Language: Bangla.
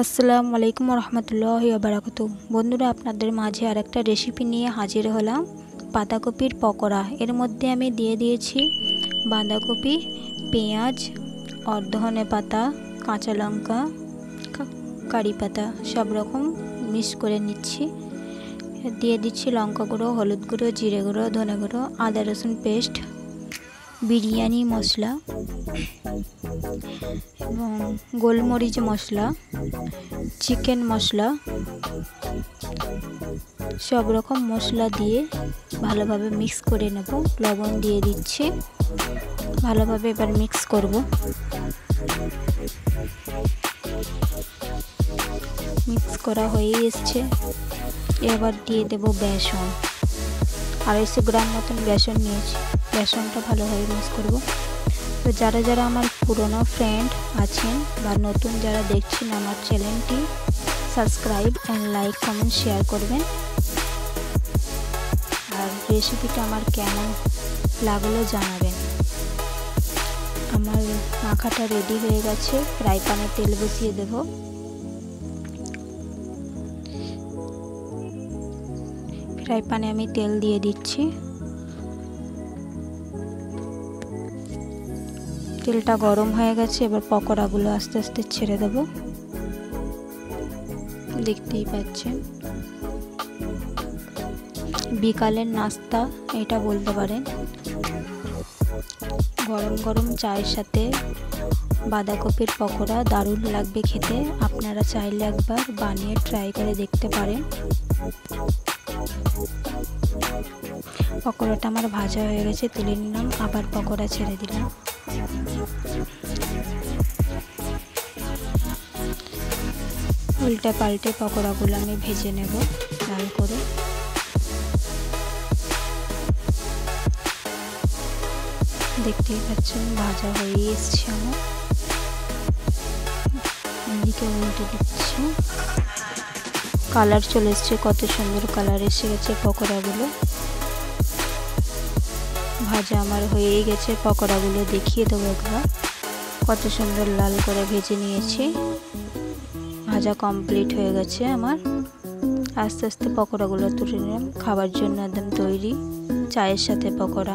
আসসালামু আলাইকুম রহমতুল্লাহি ওয়া বারাকাতুহু। বন্ধুরা, আপনাদের মাঝে আরেকটা রেসিপি নিয়ে হাজির হলাম, বাঁধাকপির পকোড়া। এর মধ্যে আমি দিয়ে দিয়েছি বাঁধাকপি, পেঁয়াজ, ধনে পাতা, কাঁচা লঙ্কা, কারি পাতা, সব রকম মিক্স করে নিচ্ছি। দিয়ে দিচ্ছি লঙ্কা গুঁড়ো, হলুদ গুঁড়ো, জিরে গুঁড়ো, ধনে গুঁড়ো, আদা রসুন পেস্ট, বিরিয়ানি মশলা এবং গোলমরিচ মশলা, চিকেন মশলা, সব রকম মশলা দিয়ে ভালোভাবে মিক্স করে নেব। লবণ দিয়ে দিচ্ছি, ভালোভাবে এবার মিক্স করব। মিক্স করা হয়ে এসছে, এবার দিয়ে দেব বেসন। 250 গ্রাম মতন বেসন নিয়েছি। বেসনটা ভালোভাবে মিক্স করব। তো যারা যারা আমার পুরনো ফ্রেন্ড আছেন বা নতুন যারা দেখছেন, আমার চ্যানেলটি subscribe and like, comment, share করবেন। আর রেসিপিটা আমার কেমন লাগলো জানাবেন। আমার মাখাটা রেডি হয়ে গেছে। ফ্রাই প্যানে তেল বসিয়ে দেব। ফ্রাই প্যানে আমি তেল দিয়ে দিচ্ছি। তেলটা গরম হয়ে গেছে, এবার পকোড়াগুলো আস্তে আস্তে ছেড়ে দেব। দেখতেই পাচ্ছেন, বিকালের নাস্তা এটা বলতে পারেন। গরম গরম চায়ের সাথে বাঁধাকপির পকোড়া দারুণ লাগবে খেতে। আপনারা চাইলে একবার বানিয়ে ট্রাই করে দেখতে পারেন। পকোড়াটা আমার ভাজা হয়ে গেছে, তুলে নিলাম। আবার পকোড়া ছেড়ে দিলাম। উল্টে পাল্টে পকোড়াগুলো আমি ভেজে নেব লাল করে। দেখতেই পাচ্ছেন ভাজা হয়ে এসছে আমার। এদিকে উল্টে দিচ্ছি। কালার চলে এসছে, কত সুন্দর কালার এসে গেছে পকোড়াগুলো। ভাজা আমার হয়েই গেছে। পকোড়াগুলো দেখিয়ে দেবো একবার। কত সুন্দর লাল করে ভেজে নিয়েছি। ভাজা কমপ্লিট হয়ে গেছে আমার। আস্তে আস্তে পকোড়াগুলো তুলে নিলাম। খাবার জন্য একদম তৈরি চায়ের সাথে পকোড়া।